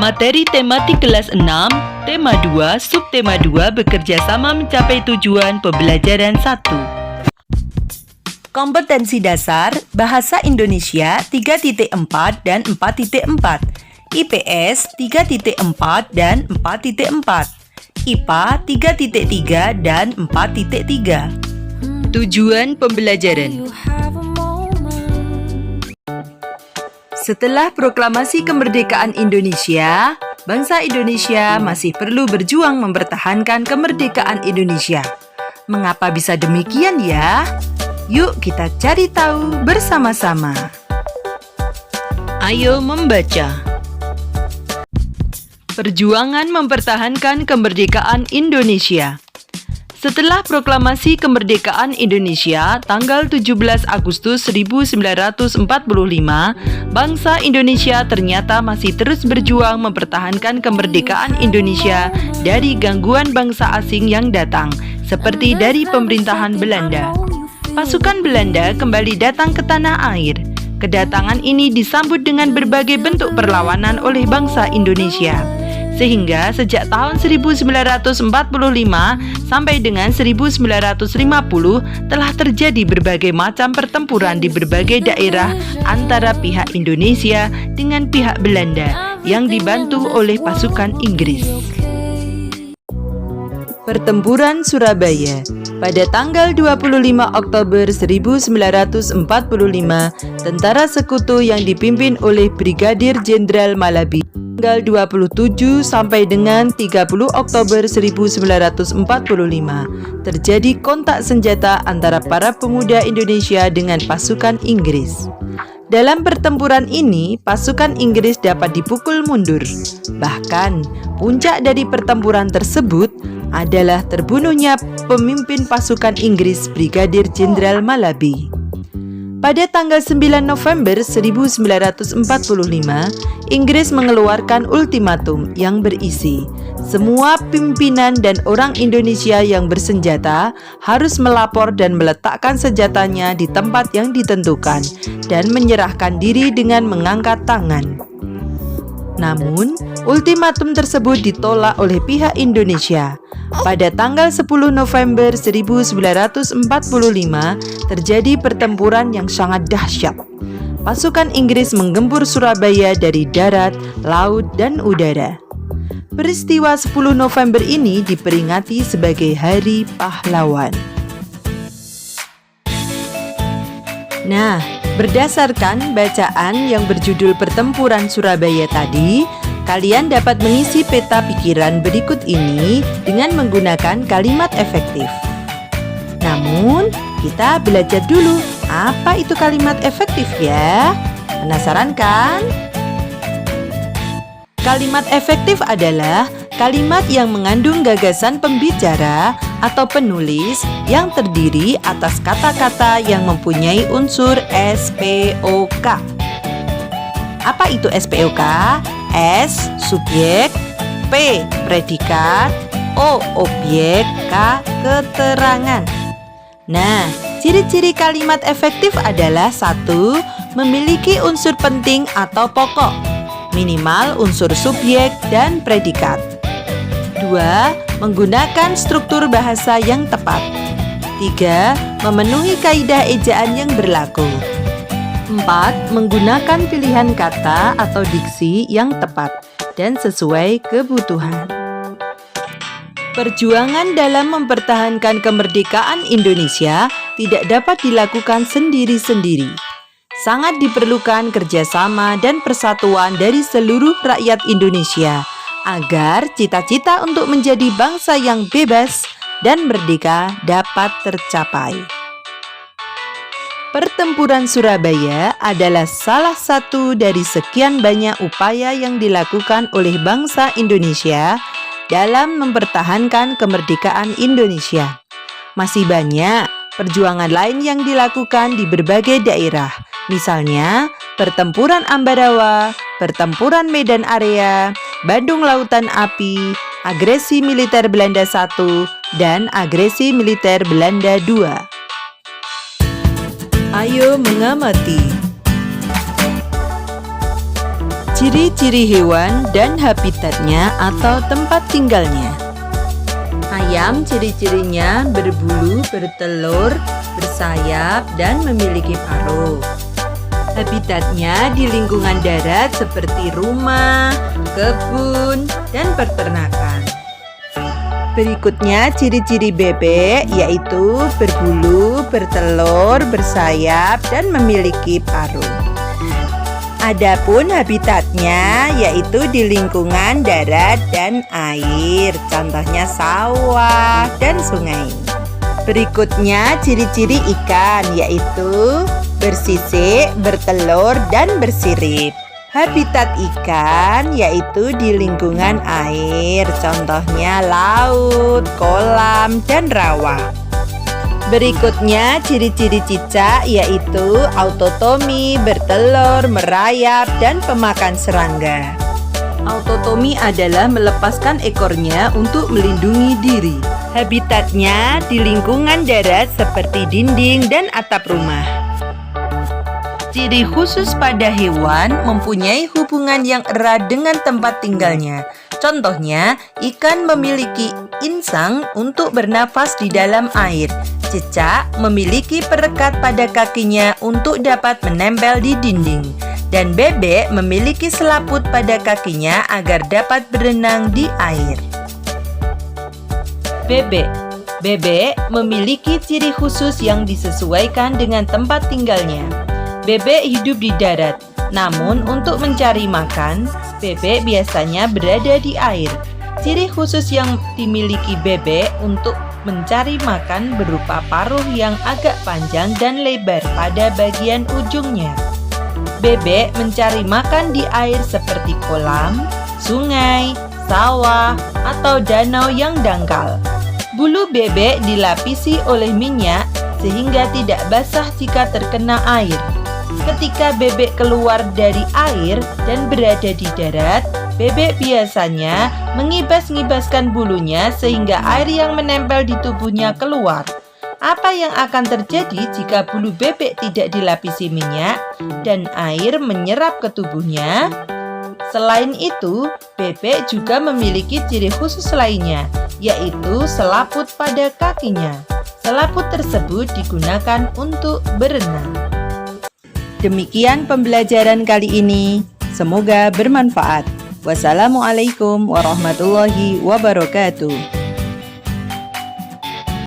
Materi tematik kelas 6, tema 2, subtema 2 bekerja sama mencapai tujuan pembelajaran 1. Kompetensi dasar Bahasa Indonesia 3.4 dan 4.4, IPS 3.4 dan 4.4, IPA 3.3 dan 4.3. Tujuan pembelajaran. Setelah proklamasi kemerdekaan Indonesia, bangsa Indonesia masih perlu berjuang mempertahankan kemerdekaan Indonesia. Mengapa bisa demikian ya? Yuk kita cari tahu bersama-sama. Ayo membaca. Perjuangan mempertahankan kemerdekaan Indonesia. Setelah proklamasi kemerdekaan Indonesia tanggal 17 Agustus 1945, bangsa Indonesia ternyata masih terus berjuang mempertahankan kemerdekaan Indonesia dari gangguan bangsa asing yang datang, seperti dari pemerintahan Belanda. Pasukan Belanda kembali datang ke tanah air. Kedatangan ini disambut dengan berbagai bentuk perlawanan oleh bangsa Indonesia. Sehingga sejak tahun 1945 sampai dengan 1950 telah terjadi berbagai macam pertempuran di berbagai daerah antara pihak Indonesia dengan pihak Belanda yang dibantu oleh pasukan Inggris. Pertempuran Surabaya. Pada tanggal 25 Oktober 1945, tentara sekutu yang dipimpin oleh Brigadir Jenderal Malabi tanggal 27 sampai dengan 30 Oktober 1945 terjadi kontak senjata antara para pemuda Indonesia dengan pasukan Inggris. Dalam pertempuran ini, pasukan Inggris dapat dipukul mundur. Bahkan, puncak dari pertempuran tersebut adalah terbunuhnya pemimpin pasukan Inggris Brigadir Jenderal Malabi. Pada tanggal 9 November 1945, Inggris mengeluarkan ultimatum yang berisi, semua pimpinan dan orang Indonesia yang bersenjata harus melapor dan meletakkan senjatanya di tempat yang ditentukan dan menyerahkan diri dengan mengangkat tangan. Namun, ultimatum tersebut ditolak oleh pihak Indonesia. Pada tanggal 10 November 1945, terjadi pertempuran yang sangat dahsyat. Pasukan Inggris menggempur Surabaya dari darat, laut, dan udara. Peristiwa 10 November ini diperingati sebagai Hari Pahlawan. Nah, berdasarkan bacaan yang berjudul Pertempuran Surabaya tadi, kalian dapat mengisi peta pikiran berikut ini dengan menggunakan kalimat efektif. Namun, kita belajar dulu apa itu kalimat efektif ya. Penasaran kan? Kalimat efektif adalah kalimat yang mengandung gagasan pembicara atau penulis yang terdiri atas kata-kata yang mempunyai unsur SPOK. Apa itu SPOK? S. Subjek, P. Predikat, O. Objek, K. Keterangan. Nah, ciri-ciri kalimat efektif adalah 1. Memiliki unsur penting atau pokok, minimal unsur subjek dan predikat. 2. Menggunakan struktur bahasa yang tepat. 3. Memenuhi kaidah ejaan yang berlaku. 4. Menggunakan pilihan kata atau diksi yang tepat dan sesuai kebutuhan. Perjuangan dalam mempertahankan kemerdekaan Indonesia tidak dapat dilakukan sendiri-sendiri. Sangat diperlukan kerjasama dan persatuan dari seluruh rakyat Indonesia agar cita-cita untuk menjadi bangsa yang bebas dan merdeka dapat tercapai. Pertempuran Surabaya adalah salah satu dari sekian banyak upaya yang dilakukan oleh bangsa Indonesia dalam mempertahankan kemerdekaan Indonesia. Masih banyak perjuangan lain yang dilakukan di berbagai daerah, misalnya Pertempuran Ambarawa, Pertempuran Medan Area, Bandung Lautan Api, Agresi Militer Belanda I, dan Agresi Militer Belanda II. Ayo mengamati. Ciri-ciri hewan dan habitatnya atau tempat tinggalnya. Ayam ciri-cirinya berbulu, bertelur, bersayap, dan memiliki paruh. Habitatnya di lingkungan darat seperti rumah, kebun, dan peternakan. Berikutnya ciri-ciri bebek yaitu berbulu, bertelur, bersayap, dan memiliki paruh. Adapun habitatnya yaitu di lingkungan darat dan air, contohnya sawah dan sungai. Berikutnya ciri-ciri ikan yaitu bersisik, bertelur, dan bersirip. Habitat ikan yaitu di lingkungan air, contohnya laut, kolam, dan rawa. Berikutnya ciri-ciri cicak yaitu autotomi, bertelur, merayap, dan pemakan serangga. Autotomi adalah melepaskan ekornya untuk melindungi diri. Habitatnya di lingkungan darat seperti dinding dan atap rumah. Ciri khusus pada hewan mempunyai hubungan yang erat dengan tempat tinggalnya. Contohnya, ikan memiliki insang untuk bernafas di dalam air. Cicak memiliki perekat pada kakinya untuk dapat menempel di dinding. Dan bebek memiliki selaput pada kakinya agar dapat berenang di air. Bebek memiliki ciri khusus yang disesuaikan dengan tempat tinggalnya. Bebek hidup di darat, namun untuk mencari makan, bebek biasanya berada di air. Ciri khusus yang dimiliki bebek untuk mencari makan berupa paruh yang agak panjang dan lebar pada bagian ujungnya. Bebek mencari makan di air seperti kolam, sungai, sawah, atau danau yang dangkal. Bulu bebek dilapisi oleh minyak sehingga tidak basah jika terkena air. Ketika bebek keluar dari air dan berada di darat, bebek biasanya mengibas-ngibaskan bulunya sehingga air yang menempel di tubuhnya keluar. Apa yang akan terjadi jika bulu bebek tidak dilapisi minyak dan air menyerap ke tubuhnya? Selain itu, bebek juga memiliki ciri khusus lainnya, yaitu selaput pada kakinya. Selaput tersebut digunakan untuk berenang. Demikian pembelajaran kali ini. Semoga bermanfaat. Wassalamualaikum warahmatullahi wabarakatuh.